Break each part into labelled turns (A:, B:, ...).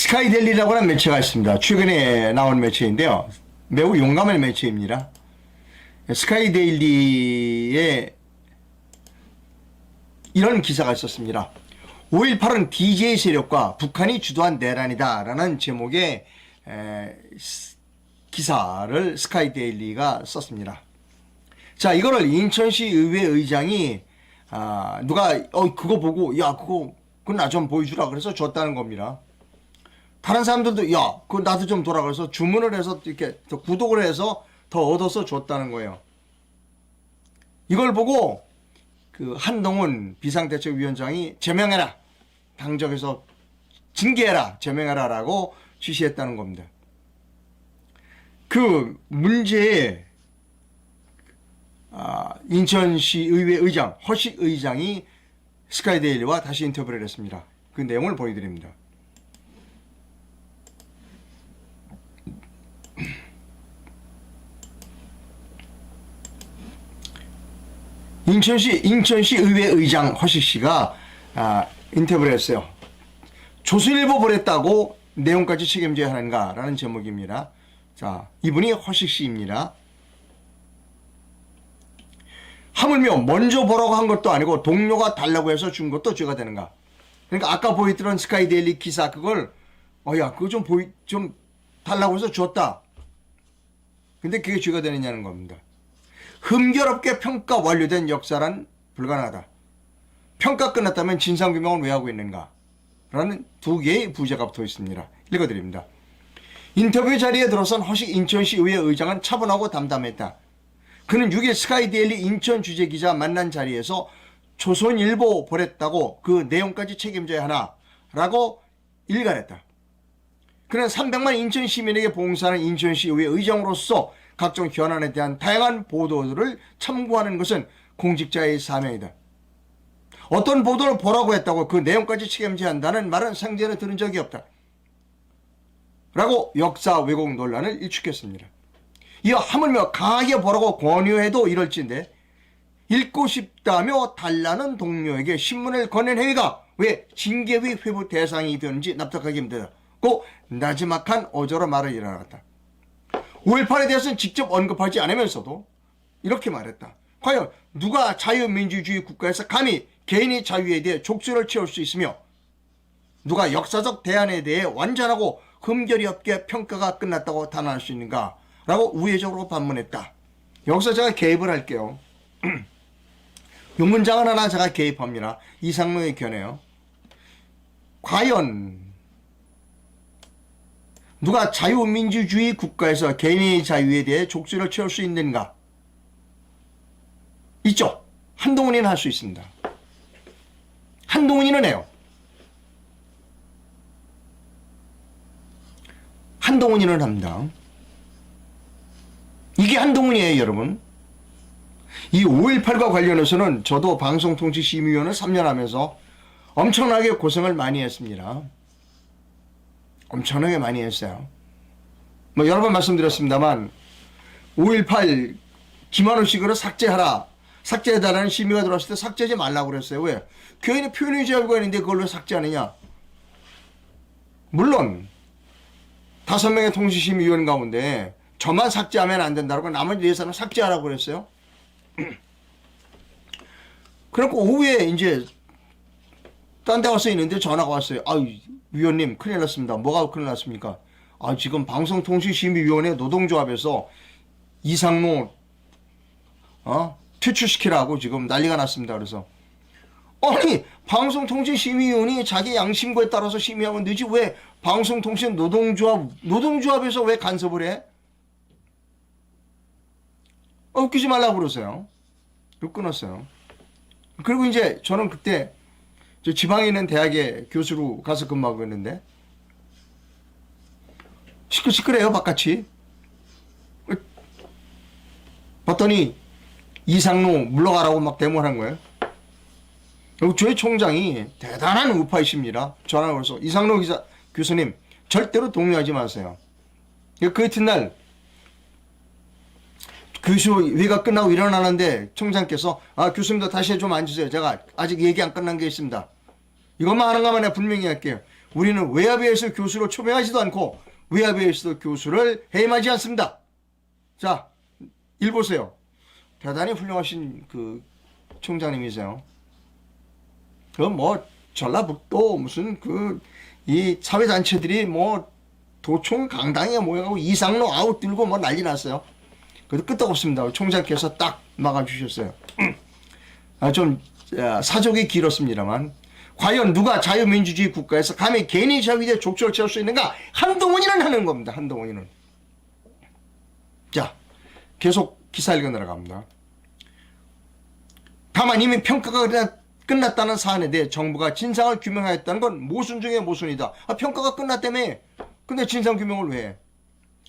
A: 스카이데일리라고 하는 매체가 있습니다. 최근에 나온 매체인데요. 매우 용감한 매체입니다. 스카이데일리에 이런 기사가 있었습니다. 5.18은 DJ 세력과 북한이 주도한 내란이다 라는 제목의 기사를 스카이데일리가 썼습니다. 자, 이거를 인천시 의회 의장이 누가 그거 보고 야 그거 나 좀 보여주라 그래서 줬다는 겁니다. 다른 사람들도 야 그거 나도 좀 줘라 그래서 주문을 해서 이렇게 더 구독을 해서 더 얻어서 줬다는 거예요. 이걸 보고 그 한동훈 비상대책위원장이 제명해라, 당적에서 징계해라, 제명해라 라고 지시했다는 겁니다. 그 문제에 인천시 의회 의장 허식 의장이 스카이데일리와 다시 인터뷰를 했습니다. 그 내용을 보여드립니다. 인천시 의회 의장 허식 씨가 인터뷰를 했어요. 조선일보 보냈다고 내용까지 책임져야 하는가 라는 제목입니다. 자, 이분이 허식 씨입니다. 하물며 먼저 보라고 한 것도 아니고 동료가 달라고 해서 준 것도 죄가 되는가. 그러니까 아까 보여드린 스카이데일리 기사 그걸 야 그거 좀 달라고 해서 줬다. 근데 그게 죄가 되느냐는 겁니다. 흠결없게 평가 완료된 역사란 불가능하다. 평가 끝났다면 진상규명은 왜 하고 있는가? 라는 두 개의 부제가 붙어 있습니다. 읽어드립니다. 인터뷰 자리에 들어선 허식 인천시 의회 의장은 차분하고 담담했다. 그는 6일 스카이데일리 인천 주재기자 만난 자리에서 조선일보 보냈다고 그 내용까지 책임져야 하나? 라고 일갈했다. 그는 300만 인천 시민에게 봉사하는 인천시 의회 의장으로서 각종 현안에 대한 다양한 보도들을 참고하는 것은 공직자의 사명이다. 어떤 보도를 보라고 했다고 그 내용까지 책임져야 한다는 말은 생전에 들은 적이 없다. 라고 역사 왜곡 논란을 일축했습니다. 이어 하물며 강하게 보라고 권유해도 이럴진데 읽고 싶다며 달라는 동료에게 신문을 건넨 행위가 왜 징계위 회부 대상이 되는지 납득하기 힘들다고 나지막한 어조로 말을 일어났다. 5.18에 대해서는 직접 언급하지 않으면서도 이렇게 말했다. 과연 누가 자유민주주의 국가에서 감히 개인의 자유에 대해 족쇄를 채울 수 있으며 누가 역사적 대안에 대해 완전하고 흠결이 없게 평가가 끝났다고 단언할 수 있는가? 라고 우회적으로 반문했다. 여기서 제가 개입을 할게요. 이 문장은 하나 제가 개입합니다. 이상로의 견해요. 과연 누가 자유민주주의 국가에서 개인의 자유에 대해 족쇄를 채울 수 있는가? 있죠. 한동훈이는 할 수 있습니다. 한동훈이는 해요. 한동훈이는 합니다. 이게 한동훈이에요, 여러분. 이 5.18과 관련해서는 저도 방송통신심의위원을 3년 하면서 엄청나게 고생을 많이 했습니다. 엄청나게 많이 했어요. 뭐 여러 번 말씀드렸습니다만 5.18 김한호식으로 삭제하라, 삭제해달라는 심의가 들어왔을 때 삭제하지 말라고 그랬어요. 왜? 교인의 표현의 자유가 있는데 그걸 왜 삭제하느냐? 물론 5명의 통신심의위원 가운데 저만 삭제하면 안 된다고 나머지 4사람은 삭제하라고 그랬어요. 그래갖고 오후에 이제 딴 데 가서 있는데 전화가 왔어요. 위원님 큰일 났습니다. 뭐가 큰일 났습니까? 지금 방송통신심의위원회 노동조합에서 이상로 퇴출시키라고 지금 난리가 났습니다. 그래서 아니 방송통신심의위원이 자기 양심고에 따라서 심의하면 되지 왜 방송통신 노동조합에서 왜 간섭을 해? 웃기지 말라고 그러세요. 그리고 끊었어요. 그리고 이제 저는 그때 저 지방에 있는 대학에 교수로 가서 근무하고 있는데 시끌시끌해요 바깥이. 봤더니 이상로 물러가라고 막 데모를 한 거예요. 그리고 저희 총장이 대단한 우파이십니다. 전화를 걸어서 이상로 교수님 절대로 동의하지 마세요. 그 이튿날 교수회가 끝나고 일어나는데 총장께서 교수님도 다시 좀 앉으세요. 제가 아직 얘기 안 끝난 게 있습니다. 이것만 하는 것만 내가 분명히 할게요. 우리는 외압에 의해서 교수로 초빙하지도 않고 외압에 의해서 교수를 해임하지 않습니다. 자, 읽보세요. 대단히 훌륭하신 그 총장님이세요. 그 뭐 전라북도 무슨 그 이 사회단체들이 뭐 도총 강당에 모여가고 이상로 아웃 들고 뭐 난리 났어요. 그래도 끄떡없습니다. 총장께서 딱 막아주셨어요. 좀 사족이 길었습니다만 과연 누가 자유민주주의 국가에서 감히 개인이 자위대 족적을 채울 수 있는가? 한동훈이는 하는 겁니다. 한동훈이는. 자, 계속 기사 읽어 내려갑니다. 다만 이미 평가가 끝났다는 사안에 대해 정부가 진상을 규명하였다는 건 모순 중에 모순이다. 평가가 끝났다며. 근데 진상 규명을 왜 해?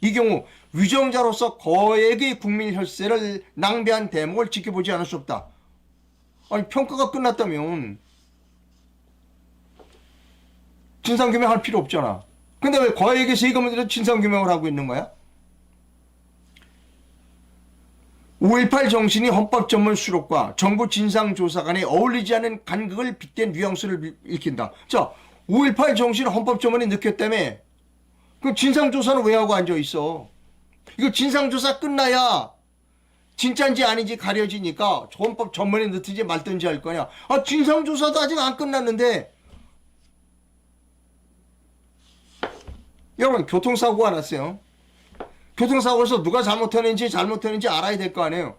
A: 이 경우 위정자로서 거액의 국민 혈세를 낭비한 대목을 지켜보지 않을 수 없다. 아니 평가가 끝났다면 진상 규명할 필요 없잖아. 근데 왜 거액의 세금을 들여 진상 규명을 하고 있는 거야? 5.18 정신이 헌법 전문 수록과 정부 진상조사 간에 어울리지 않는 간극을 빗댄 뉘앙스를 읽힌다. 자, 5.18 정신 헌법 전문이 느꼈다며. 그럼 진상조사는 왜 하고 앉아있어? 이거 진상조사 끝나야 진짜인지 아닌지 가려지니까 헌법 전문에 넣든지 말든지 할 거냐. 진상조사도 아직 안 끝났는데. 여러분, 교통사고가 났어요. 교통사고에서 누가 잘못했는지 알아야 될 거 아니에요.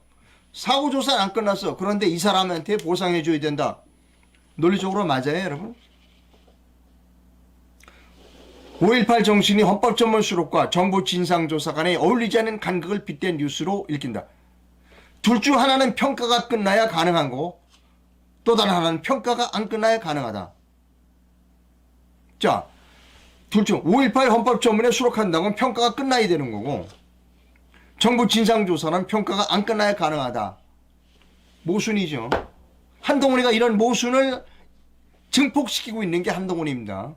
A: 사고조사는 안 끝났어. 그런데 이 사람한테 보상해줘야 된다. 논리적으로 맞아요, 여러분? 5.18 정신이 헌법 전문 수록과 정부 진상조사 간에 어울리지 않는 간극을 빗댄 뉴스로 읽힌다. 둘 중 하나는 평가가 끝나야 가능한 거고 또 다른 하나는 평가가 안 끝나야 가능하다. 자, 둘 중 5.18 헌법 전문에 수록한다면 평가가 끝나야 되는 거고 정부 진상조사는 평가가 안 끝나야 가능하다. 모순이죠. 한동훈이가 이런 모순을 증폭시키고 있는 게 한동훈입니다.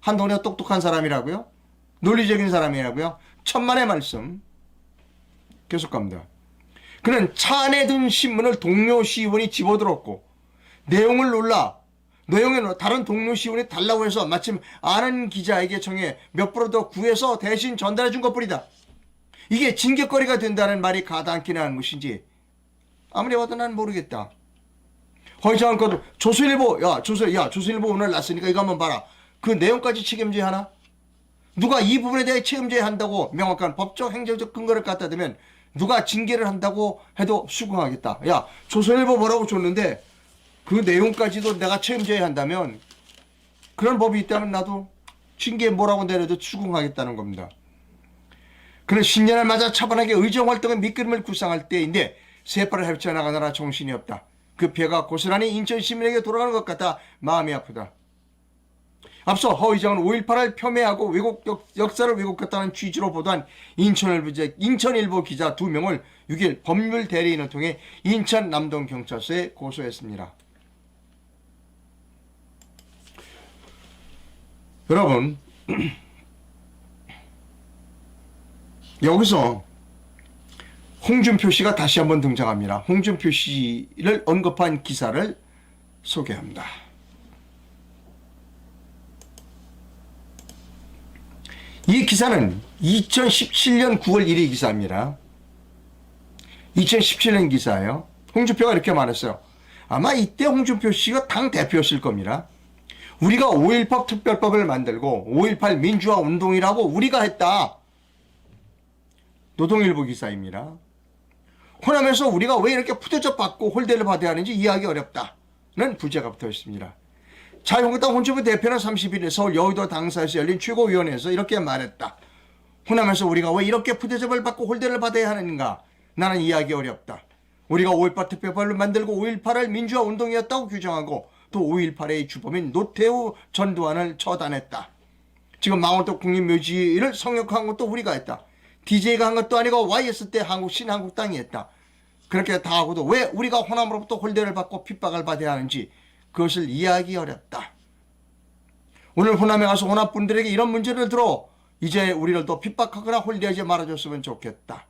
A: 한동훈이가 똑똑한 사람이라고요? 논리적인 사람이라고요? 천만의 말씀. 계속 갑니다. 그는 차 안에 든 신문을 동료 시의원이 집어들었고 내용을 다른 동료 시의원이 달라고 해서 마침 아는 기자에게 정해 몇 프로 더 구해서 대신 전달해 준 것뿐이다. 이게 징계거리가 된다는 말이 가당키나 하는 것인지 아무리 봐도 난 모르겠다. 허위장한 것도 조선일보 오늘 났으니까 이거 한번 봐라. 그 내용까지 책임져야 하나? 누가 이 부분에 대해 책임져야 한다고 명확한 법적 행정적 근거를 갖다 대면 누가 징계를 한다고 해도 수긍하겠다. 야, 조선일보 뭐라고 줬는데 그 내용까지도 내가 책임져야 한다면 그런 법이 있다면 나도 징계 뭐라고 내려도 수긍하겠다는 겁니다. 그는 신년을 맞아 차분하게 의정활동의 밑그림을 구상할 때인데 새발을 헤쳐나가느라 정신이 없다. 그 피해가 고스란히 인천 시민에게 돌아가는 것 같아 마음이 아프다. 앞서 허 의장은 5.18을 폄훼하고 역사를 왜곡했다는 취지로 보도한 인천일보 기자 2명을 6일 법률 대리인을 통해 인천 남동경찰서에 고소했습니다. 여러분, 여기서 홍준표 씨가 다시 한번 등장합니다. 홍준표 씨를 언급한 기사를 소개합니다. 이 기사는 2017년 9월 1일 기사입니다. 2017년 기사예요. 홍준표가 이렇게 말했어요. 아마 이때 홍준표 씨가 당 대표였을 겁니다. 우리가 5.18 특별법을 만들고 5.18 민주화 운동이라고 우리가 했다. 노동일보 기사입니다. 호남에서 우리가 왜 이렇게 푸대접 받고 홀대를 받아야 하는지 이해하기 어렵다는 부제가 붙어 있습니다. 자유한국당 홍준표 대표는 30일 서울 여의도 당사에서 열린 최고위원회에서 이렇게 말했다. 호남에서 우리가 왜 이렇게 푸대접을 받고 홀대를 받아야 하는가? 나는 이해하기 어렵다. 우리가 5.18 특별법을 만들고 5.18을 민주화 운동이었다고 규정하고 또 5.18의 주범인 노태우 전두환을 처단했다. 지금 망원동 국립묘지를 성역한 것도 우리가 했다. DJ가 한 것도 아니고 YS 때 신한국당이 했다. 그렇게 다 하고도 왜 우리가 호남으로부터 홀대를 받고 핍박을 받아야 하는지 그것을 이해하기 어렵다. 오늘 호남에 가서 호남 분들에게 이런 문제를 들어 이제 우리를 더 핍박하거나 홀대하지 말아줬으면 좋겠다.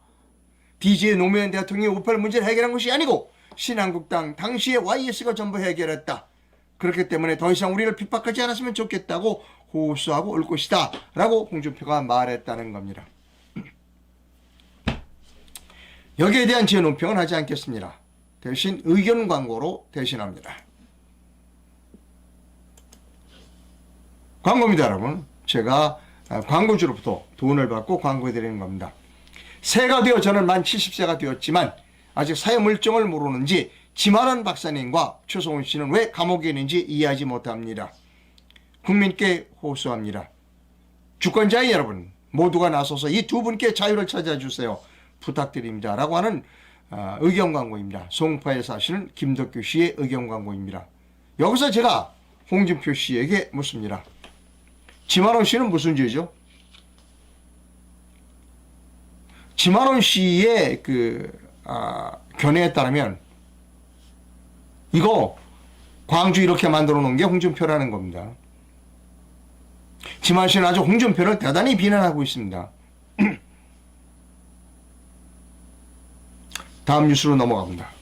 A: DJ 노무현 대통령이 5.18 문제를 해결한 것이 아니고 신한국당 당시에 YS가 전부 해결했다. 그렇기 때문에 더 이상 우리를 핍박하지 않았으면 좋겠다고 호소하고 올 것이다 라고 홍준표가 말했다는 겁니다. 여기에 대한 제 논평은 하지 않겠습니다. 대신 의견 광고로 대신합니다. 광고입니다, 여러분. 제가 광고주로부터 돈을 받고 광고해드리는 겁니다. 새가 되어 저는 만 70세가 되었지만 아직 사회 물정을 모르는지 지만원 박사님과 최성훈 씨는 왜 감옥에 있는지 이해하지 못합니다. 국민께 호소합니다. 주권자의 여러분 모두가 나서서 이 두 분께 자유를 찾아주세요. 부탁드립니다. 라고 하는 의견 광고입니다. 송파에 사시는 김덕규 씨의 의견 광고입니다. 여기서 제가 홍준표 씨에게 묻습니다. 지만원 씨는 무슨 죄죠? 지만원 씨의 견해에 따르면 이거 광주 이렇게 만들어 놓은 게 홍준표라는 겁니다. 지만원 씨는 아주 홍준표를 대단히 비난하고 있습니다. 다음 뉴스로 넘어갑니다.